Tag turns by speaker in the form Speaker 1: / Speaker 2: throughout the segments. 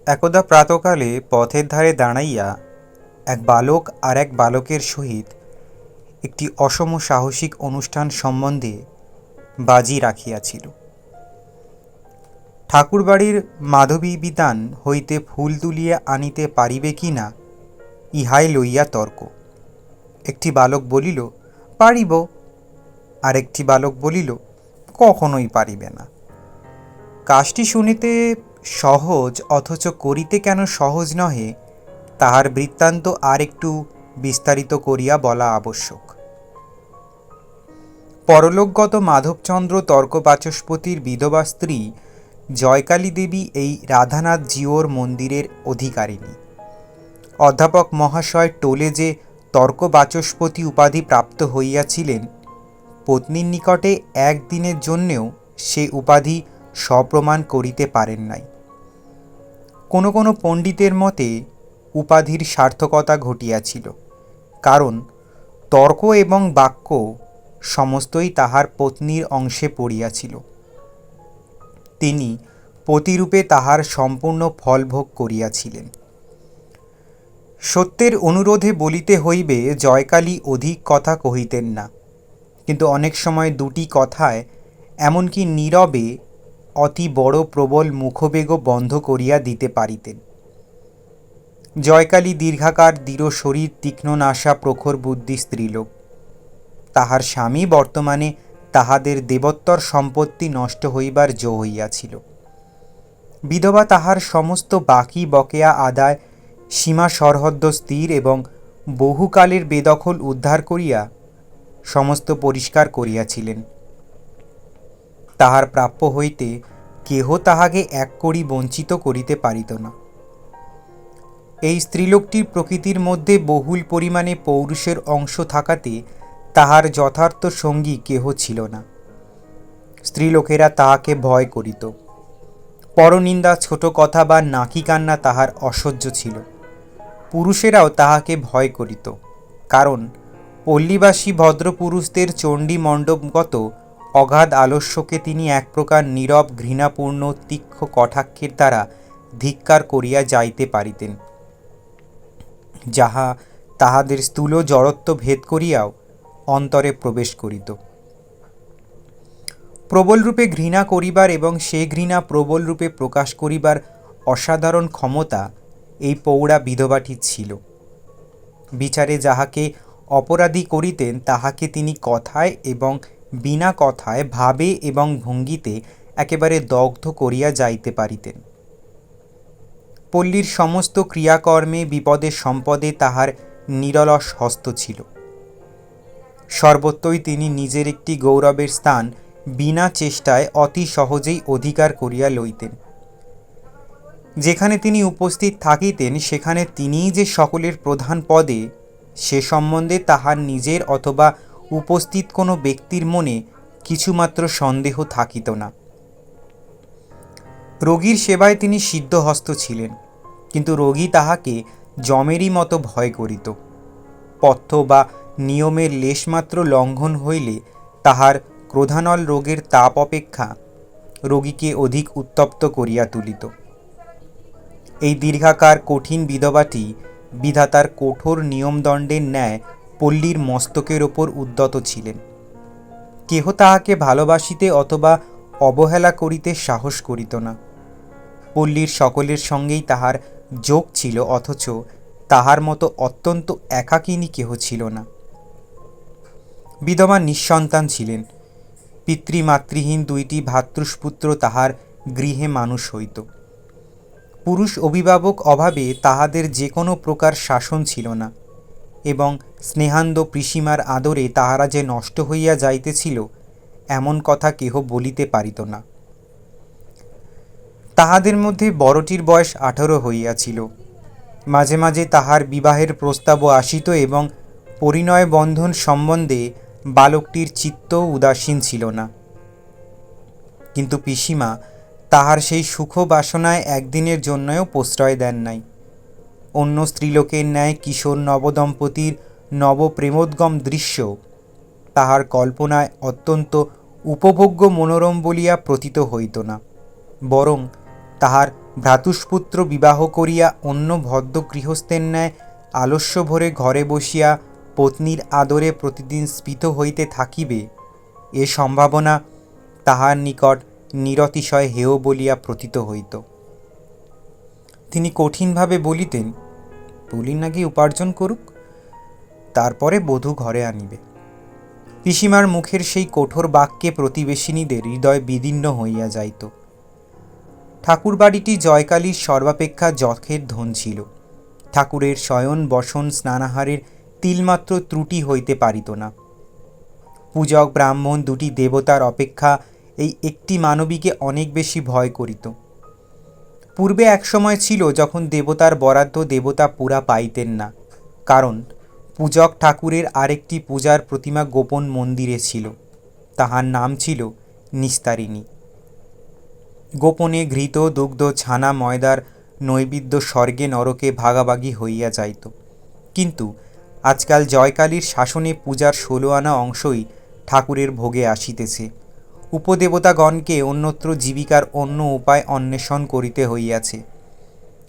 Speaker 1: একদা প্রাতকালে পথের ধারে দাঁড়াইয়া এক বালক আর এক বালকের সহিত একটি অসম সাহসিক অনুষ্ঠান সম্বন্ধে বাজি রাখিয়াছিল। ঠাকুরবাড়ির মাধবী বিতান হইতে ফুল তুলিয়া আনিতে পারিবে কি না, ইহাই লইয়া তর্ক। একটি বালক বলিল, পারিব। আরেকটি বালক বলিল, কখনোই পারিবে না। কাজটি শুনিতে সহজ, অথচ করিতে কেন সহজ নহে, তাহার বৃত্তান্ত আর একটু বিস্তারিত করিয়া বলা আবশ্যক। পরলোকগত মাধবচন্দ্র তর্কবাচস্পতির বিধবা স্ত্রী জয়কালী দেবী এই রাধানাথ জিওর মন্দিরের অধিকারিণী। অধ্যাপক মহাশয় টোলে যে তর্কবাচস্পতি উপাধি প্রাপ্ত হইয়াছিলেন, পত্নীর নিকটে একদিনের জন্যেও সে উপাধি সপ্রমাণ করিতে পারেন নাই। কোনো কোনো পণ্ডিতের মতে উপাধির সার্থকতা ঘটিয়াছিল, কারণ তর্ক এবং বাক্য সমস্তই তাহার পত্নীর অংশে পড়িয়াছিল। তিনি পতিরূপে তাহার সম্পূর্ণ ফলভোগ করিয়াছিলেন। সত্যের অনুরোধে বলিতে হইবে, জয়কালী অধিক কথা কহিতেন না, কিন্তু অনেক সময় দুটি কথায়, এমনকি নীরবে অতি বড় প্রবল মুখবেগ বন্ধ করিয়া দিতে পারিতেন। জয়কালী দীর্ঘাকার দৃঢ় শরীর, তীক্ষ্ণ নাসা, প্রখর বুদ্ধি স্ত্রীলোক। তাহার স্বামী বর্তমানে তাহাদের দেবোত্তর সম্পত্তি নষ্ট হইবার জো হইয়াছিল। বিধবা তাহার সমস্ত বাকি বকেয়া আদায়, সীমা সরহদ্দ স্থির এবং বহুকালের বেদখল উদ্ধার করিয়া সমস্ত পরিষ্কার করিয়াছিলেন। তাহার প্রাপ্য হইতে কেহ তাহাকে এক কড়ি বঞ্চিত করিতে পারিত না। এই স্ত্রীলোকটির প্রকৃতির মধ্যে বহুল পরিমাণে পৌরুষের অংশ থাকাতে তাহার যথার্থ সঙ্গী কেহ ছিল না। স্ত্রীলোকেরা তাহাকে ভয় করিত। পরনিন্দা, ছোট কথা বা নাকি কান্না তাহার অসহ্য ছিল। পুরুষেরাও তাহাকে ভয় করিত, কারণ পল্লীবাসী ভদ্রপুরুষদের চণ্ডী মণ্ডপগত অগাধ আলস্যকে তিনি এক প্রকার নীরব ঘৃণাপূর্ণ তীক্ষ্ণ কটাক্ষের দ্বারা ধিক্কার করিয়া যাইতে পারিতেন, যাহা তাহাদের স্থূল জড়ত্ব ভেদ করিয়াও অন্তরে প্রবেশ করিত। প্রবলরূপে ঘৃণা করিবার এবং সে ঘৃণা প্রবলরূপে প্রকাশ করিবার অসাধারণ ক্ষমতা এই পৌড়া বিধবাটির ছিল। বিচারে যাহাকে অপরাধী করিতেন, তাহাকে তিনি কথায় এবং বিনা কথায়, ভাবে এবং ভঙ্গিতে একেবারে দগ্ধ করিয়া যাইতে পারিতেন। পল্লীর সমস্ত ক্রিয়াকর্মে, বিপদে সম্পদে তাহার নিরলস হস্ত ছিল। সর্বত্রই তিনি নিজের একটি গৌরবের স্থান বিনা চেষ্টায় অতি সহজেই অধিকার করিয়া লইতেন। যেখানে তিনি উপস্থিত থাকিতেন, সেখানে তিনিই যে সকলের প্রধান পদে, সে সম্বন্ধে তাহার নিজের অথবা উপস্থিত কোনো ব্যক্তির মনে কিছুমাত্র সন্দেহ থাকিত না। রোগীর সেবায় তিনি সিদ্ধহস্ত ছিলেন, কিন্তু রোগী তাহাকে যমেরই মতো ভয় করিত। পথ্য বা নিয়মের লেশমাত্র লঙ্ঘন হইলে তাহার ক্রোধানল রোগের তাপ অপেক্ষা রোগীকে অধিক উত্তপ্ত করিয়া তুলিত। এই দীর্ঘাকার কঠিন বিধবাটি বিধাতার কঠোর নিয়মদণ্ডের ন্যায় পল্লীর মস্তকের ওপর উদ্যত ছিলেন। কেহ তাহাকে ভালোবাসিতে অথবা অবহেলা করিতে সাহস করিত না। পল্লীর সকলের সঙ্গেই তাহার যোগ ছিল, অথচ তাহার মতো অত্যন্ত একাকিনী কেহ ছিল না। বিধবা নিঃসন্তান ছিলেন। পিতৃমাতৃহীন দুইটি ভ্রাতুষ্পুত্র তাহার গৃহে মানুষ হইত। পুরুষ অভিভাবক অভাবে তাহাদের যে কোনো প্রকার শাসন ছিল না, এবং স্নেহান্ধ পিসিমার আদরে তাহারা যে নষ্ট হইয়া যাইতেছিল, এমন কথা কেহ বলিতে পারিত না। তাহাদের মধ্যে বড়টির বয়স 18 হইয়াছিল। মাঝে মাঝে তাহার বিবাহের প্রস্তাবও আসিত এবং পরিণয় বন্ধন সম্বন্ধে বালকটির চিত্ত উদাসীন ছিল না। কিন্তু পিসিমা তাহার সেই সুখ বাসনায় একদিনের জন্যও প্রশ্রয় দেন নাই। অন্য স্ত্রীলোকের ন্যায় কিশোর নবদম্পতির নবপ্রেমোদ্গম দৃশ্য তাহার কল্পনায় অত্যন্ত উপভোগ্য মনোরম বলিয়া প্রতীত হইত না, বরং তাহার ভ্রাতুষ্পুত্র বিবাহ করিয়া অন্য ভদ্র গৃহস্থের ন্যায় আলস্য ভরে ঘরে বসিয়া পত্নীর আদরে প্রতিদিন স্ফীত হইতে থাকিবে, এ সম্ভাবনা তাহার নিকট নিরতিশয় হেয় বলিয়া প্রতীত হইত। তিনি কঠিনভাবে বলিতেন, পুলিন আগে উপার্জন করুক, তারপরে বধূ ঘরে আনিবে। পিসিমার মুখের সেই কঠোর বাক্যে প্রতিবেশিনীদের হৃদয় বিদীর্ণ হইয়া যাইত। ঠাকুরবাড়িটি জয়কালীর সর্বাপেক্ষা যথের ধন ছিল। ঠাকুরের শয়ন বসন স্নানাহারের তিলমাত্র ত্রুটি হইতে পারিত না। পূজক ব্রাহ্মণ দুটি দেবতার অপেক্ষা এই একটি মানবীকে অনেক বেশি ভয় করিত। পূর্বে এক সময় ছিল যখন দেবতার বরাদ্দ দেবতা পুরা পাইতেন না, কারণ পূজক ঠাকুরের আরেকটি পূজার প্রতিমা গোপন মন্দিরে ছিল, তাহার নাম ছিল নিস্তারিণী। গোপনে ঘৃত দুগ্ধ ছানা ময়দার নৈবেদ্য স্বর্গে নরকে ভাগাভাগি হইয়া যাইত। কিন্তু আজকাল জয়কালীর শাসনে পূজার 16 আনা অংশই ঠাকুরের ভোগে আসিতেছে। উপদেবতাগণকে অন্যত্র জীবিকার অন্য উপায় অন্বেষণ করিতে হইয়াছে।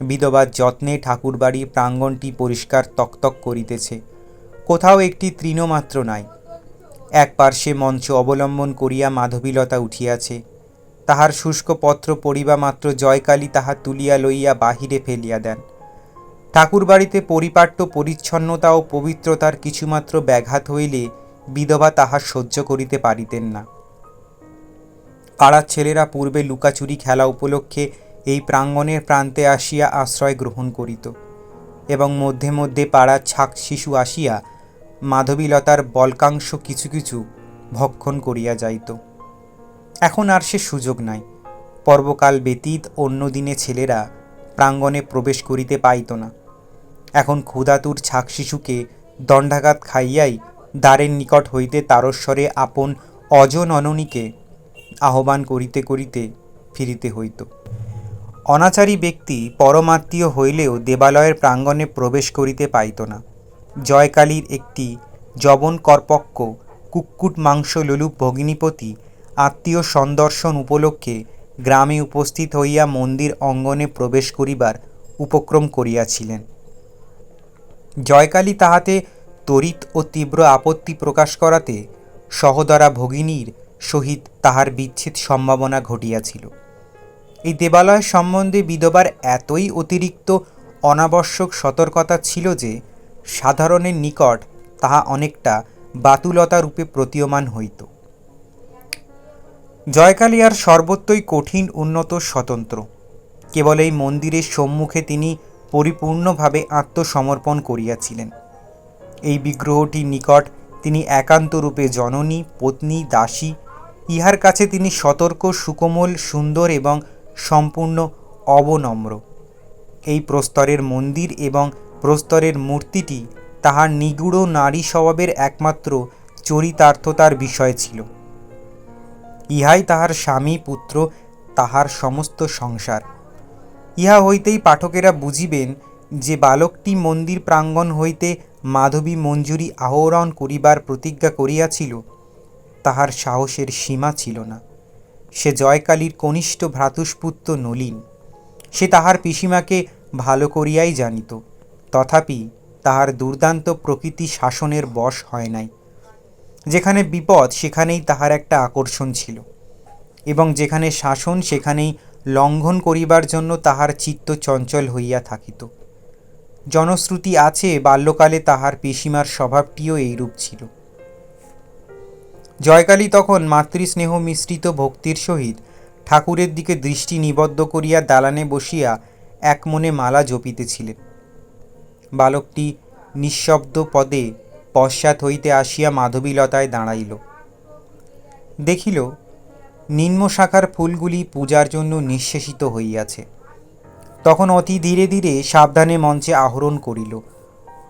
Speaker 1: বিধবার যত্নে ঠাকুরবাড়ির প্রাঙ্গণটি পরিষ্কার তকতক করিতেছে। কোথাও একটি তৃণমাত্র নাই। এক পার্শ্বে মঞ্চ অবলম্বন করিয়া মাধবীলতা উঠিয়াছে। তাহার শুষ্ক পত্র পড়িবা মাত্র জয়কালী তাহা তুলিয়া লইয়া বাহিরে ফেলিয়া দেন। ঠাকুরবাড়িতে পরিপাট্য পরিচ্ছন্নতা ও পবিত্রতার কিছুমাত্র ব্যাঘাত হইলে বিধবা তাহা সহ্য করিতে পারিতেন না। পাড়ার ছেলেরা পূর্বে লুকাচুরি খেলা উপলক্ষে এই প্রাঙ্গণের প্রান্তে আসিয়া আশ্রয় গ্রহণ করিত এবং মধ্যে মধ্যে পাড়ার ছাক শিশু আসিয়া মাধবীলতার বল্কাংশ কিছু কিছু ভক্ষণ করিয়া যাইত। এখন আর সে সুযোগ নাই। পর্বকাল ব্যতীত অন্য দিনে ছেলেরা প্রাঙ্গণে প্রবেশ করিতে পাইত না। এখন ক্ষুধাতুর ছাক শিশুকে দণ্ডাঘাত খাইয়াই দ্বারের নিকট হইতে তারস্বরে আপন অজনননীকে আহ্বান করিতে করিতে ফিরিতে হইত। অনাচারী ব্যক্তি পরমাত্মীয় হইলেও দেবালয়ের প্রাঙ্গণে প্রবেশ করিতে পাইত না। জয়কালীর একটি যবন কর্পক্য কুক্কুট মাংস লোলুপ ভগিনীপতি আত্মীয় সন্দর্শন উপলক্ষে গ্রামে উপস্থিত হইয়া মন্দির অঙ্গনে প্রবেশ করিবার উপক্রম করিয়াছিলেন। জয়কালী তাহাতে তড়িৎ ও তীব্র আপত্তি প্রকাশ করাতে সহোদরা ভগিনীর সহিত তাহার বিচ্ছেদ সম্ভাবনা ঘটিয়াছিল। এই দেবালয় সম্বন্ধে বিধবার এতই অতিরিক্ত অনাবশ্যক সতর্কতা ছিল যে সাধারণের নিকট তাহা অনেকটা বাতুলতা রূপে প্রতীয়মান হইত। জয়কালী আর সর্বত্রই কঠিন উন্নত স্বতন্ত্র। কেবল এই মন্দিরের সম্মুখে তিনি পরিপূর্ণভাবে আত্মসমর্পণ করিয়াছিলেন। এই বিগ্রহটির নিকট তিনি একান্তরূপে জননী, পত্নী, দাসী। ইহার কাছে তিনি সতর্ক, সুকোমল, সুন্দর এবং সম্পূর্ণ অবনম্র। এই প্রস্তরের মন্দির এবং প্রস্তরের মূর্তিটি তাহার নিগূঢ় নারী স্বভাবের একমাত্র চরিতার্থতার বিষয় ছিল। ইহাই তাহার স্বামী, পুত্র, তাহার সমস্ত সংসার। ইহা হইতেই পাঠকেরা বুঝিবেন যে বালকটি মন্দির প্রাঙ্গণ হইতে মাধবী মঞ্জুরি আহরণ করিবার প্রতিজ্ঞা করিয়াছিল, তাহার সাহসের সীমা ছিল না। সে জয়কালীর কনিষ্ঠ ভ্রাতুষ্পুত্র নলিন। সে তাহার পিসিমাকে ভালো করিয়াই জানিত, তথাপি তাহার দুর্দান্ত প্রকৃতি শাসনের বশ হয় নাই। যেখানে বিপদ সেখানেই তাহার একটা আকর্ষণ ছিল, এবং যেখানে শাসন সেখানেই লঙ্ঘন করিবার জন্য তাহার চিত্ত চঞ্চল হইয়া থাকিত। জনশ্রুতি আছে বাল্যকালে তাহার পিসিমার স্বভাবটিও এইরূপ ছিল। জয়কালী তখন মাতৃস্নেহ মিশ্রিত ভক্তির সহিত ঠাকুরের দিকে দৃষ্টি নিবদ্ধ করিয়া দালানে বসিয়া এক মনে মালা জপিতেছিলেন। বালকটি নিঃশব্দ পদে পশ্চাৎ হইতে আসিয়া মাধবীলতায় দাঁড়াইল। দেখিল নিম্ন শাখার ফুলগুলি পূজার জন্য নিঃশেষিত হইয়াছে। তখন অতি ধীরে ধীরে সাবধানে মঞ্চে আহরণ করিল।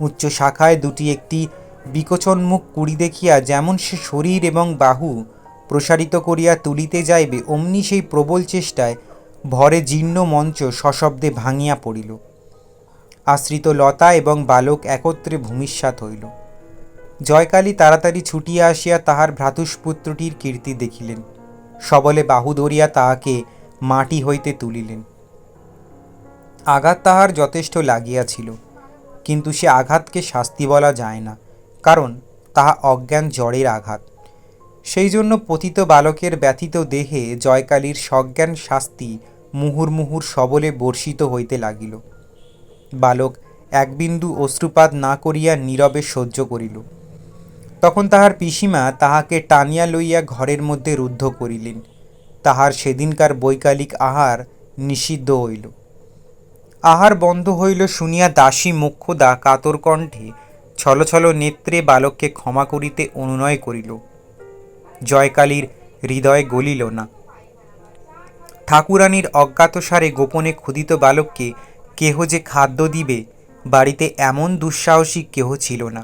Speaker 1: উচ্চ শাখায় দুটি একটি বিকচন্মুখ কুড়ি দেখিয়া যেমন সে শরীর এবং বাহু প্রসারিত করিয়া তুলিতে যাইবে, অমনি সেই প্রবল চেষ্টায় ভরে জীর্ণ মঞ্চ সশব্দে ভাঙিয়া পড়িল। আশ্রিত লতা এবং বালক একত্রে ভূমিষ্যাৎ হইল। জয়কালী তাড়াতাড়ি ছুটিয়া আসিয়া তাহার ভ্রাতুষ্পুত্রটির কীর্তি দেখিলেন। সবলে বাহু ধরিয়া তাহাকে মাটি হইতে তুলিলেন। আঘাত তাহার যথেষ্ট লাগিয়াছিল, কিন্তু সে আঘাতকে শাস্তি বলা যায় না, কারণ তাহা অজ্ঞান জড়ের আঘাত। সেই জন্য পতিত বালকের ব্যথিত দেহে জয়কালীর সজ্ঞান শাস্তি মুহুর্মুহুর সবলে বর্ষিত হইতে লাগিল। বালক এক বিন্দু অশ্রুপাত না করিয়া নীরবে সহ্য করিল। তখন তাহার পিসিমা তাহাকে টানিয়া লইয়া ঘরের মধ্যে রুদ্ধ করিলেন। তাহার সেদিনকার বৈকালিক আহার নিষিদ্ধ হইল। আহার বন্ধ হইল শুনিয়া দাসী মোক্ষদা কাতর কণ্ঠে ছলছল নেত্রে বালককে ক্ষমা করিতে অনুনয় করিল। জয়কালীর হৃদয় গলিল না। ঠাকুরানীর অজ্ঞাতসারে গোপনে ক্ষুধিত বালককে কেহ যে খাদ্য দিবে, বাড়িতে এমন দুঃসাহসী কেহ ছিল না।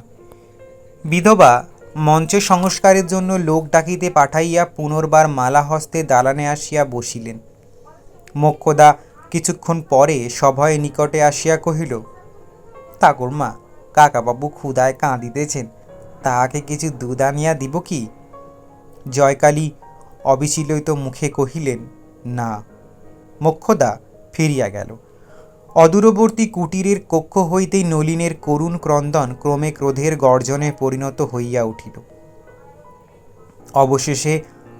Speaker 1: বিধবা মঞ্চ সংস্কারের জন্য লোক ডাকিতে পাঠাইয়া পুনর্বার মালা হস্তে দালানে আসিয়া বসিলেন। মোক্ষদা কিছুক্ষণ পরে সভয়ে নিকটে আসিয়া কহিল, ঠাকুরমা, কাকাবাবু ক্ষুধায় কাঁদিতেছেন, তাহাকে কিছু দুধ আনিয়া দিব কি? জয়কালী অবিচলিত মুখে কহিলেন, না। মোক্ষদা ফিরিয়া গেল। অদূরবর্তী কুটিরের কক্ষ হইতেই নলিনের করুণ ক্রন্দন ক্রমে ক্রোধের গর্জনে পরিণত হইয়া উঠিল। অবশেষে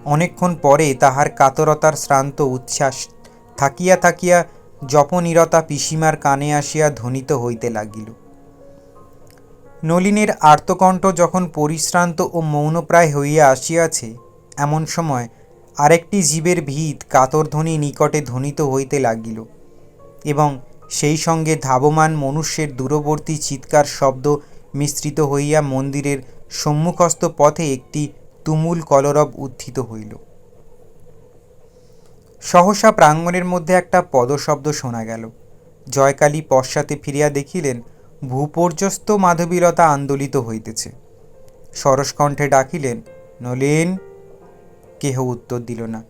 Speaker 1: অনেকক্ষণ পরে তাহার কাতরতার শ্রান্ত উচ্ছ্বাস থাকিয়া থাকিয়া জপনিরতা পিসিমার কানে আসিয়া ধ্বনিত হইতে লাগিল। নলিনের আর্তকণ্ঠ যখন পরিশ্রান্ত ও মৌনপ্রায় হইয়া আসিয়াছে, এমন সময় আরেকটি জীবের ভিত কাতরধ্বনি নিকটে ধ্বনিত হইতে লাগিল এবং সেই সঙ্গে ধাবমান মনুষ্যের দূরবর্তী চিৎকার শব্দ মিশ্রিত হইয়া মন্দিরের সম্মুখস্থ পথে একটি তুমুল কলরব উত্থিত হইল। সহসা প্রাঙ্গণের মধ্যে একটা পদশব্দ শোনা গেল। জয়কালী পশ্চাতে ফিরিয়া দেখিলেন ভূপর্যস্ত মাধবীলতা আন্দোলিত হইতেছে। সরসকণ্ঠে ডাকিলেন, নলিন। কেহ উত্তর দিল না।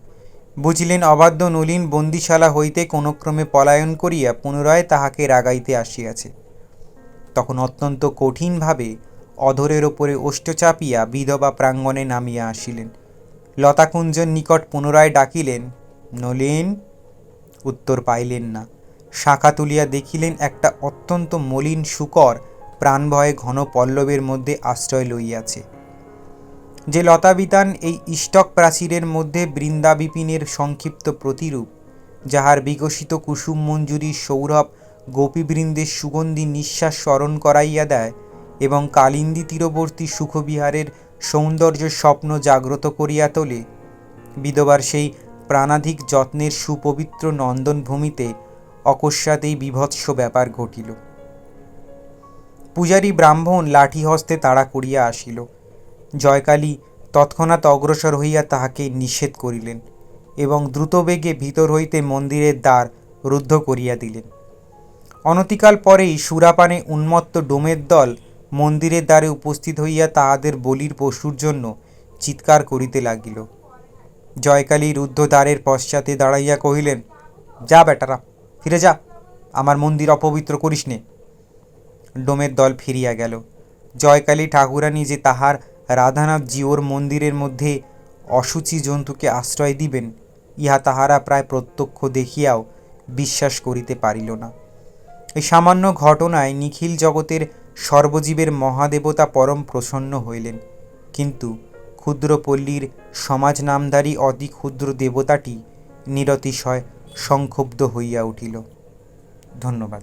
Speaker 1: বুঝিলেন অবাধ্য নলিন বন্দিশালা হইতে কোনক্রমে পলায়ন করিয়া পুনরায় তাহাকে রাগাইতে আসিয়াছে। তখন অত্যন্ত কঠিনভাবে অধরের ওপরে ওষ্ঠ চাপিয়া বিধবা প্রাঙ্গণে নামিয়া আসিলেন। লতাকুঞ্জের নিকট পুনরায় ডাকিলেন, নলিন। উত্তর পাইলেন না। শাখা তুলিয়া দেখিলেন একটা অত্যন্ত মলিন শূকর প্রাণভয়ে ঘন পল্লবের মধ্যে আশ্রয় লইয়াছে। যে লতাবিতান এই ইষ্টক প্রাচীরের মধ্যে বৃন্দাবিপিনের সংক্ষিপ্ত প্রতিরূপ, যাহার বিকশিত কুসুম মঞ্জুরির সৌরভ গোপীবৃন্দের সুগন্ধি নিঃশ্বাস স্মরণ করাইয়া দেয় এবং কালিন্দী তীরবর্তী সুখবিহারের সৌন্দর্য স্বপ্ন জাগ্রত করিয়া তোলে, বিধবার সেই প্রাণাধিক যত্নের সুপবিত্র নন্দনভূমিতে অকস্মাৎ বীভৎস ব্যাপার ঘটিল। পূজারী ব্রাহ্মণ লাঠি হস্তে তাড়া করিয়া আসিল। জয়কালী তৎক্ষণাৎ অগ্রসর হইয়া তাহাকে নিষেধ করিলেন এবং দ্রুতবেগে ভিতর হইতে মন্দিরের দ্বার রুদ্ধ করিয়া দিলেন। অনতিকাল পরেই সুরাপানে উন্মত্ত ডোমের দল মন্দিরের দ্বারে উপস্থিত হইয়া তাহাদের বলির পশুর জন্য চিৎকার করিতে লাগিল। জয়কালী রুদ্ধ দ্বারের পশ্চাতে দাঁড়াইয়া কহিলেন, যা বেটারা, ফিরে যা, আমার মন্দির অপবিত্র করিস নে। ডোমের দল ফিরিয়া গেল। জয়কালী ঠাকুরানী যে তাহার রাধানাথ জিওর মন্দিরের মধ্যে অসুচি জন্তুকে আশ্রয় দিবেন, ইহা তাহারা প্রায় প্রত্যক্ষ দেখিয়াও বিশ্বাস করিতে পারিল না। এই সামান্য ঘটনায় নিখিল জগতের সর্বজীবের মহাদেবতা পরম প্রসন্ন হইলেন, কিন্তু ক্ষুদ্রপল্লীর সমাজ নামধারী অতি ক্ষুদ্র দেবতাটি নিরতিশয় সংক্ষুব্ধ হইয়া উঠিল। ধন্যবাদ।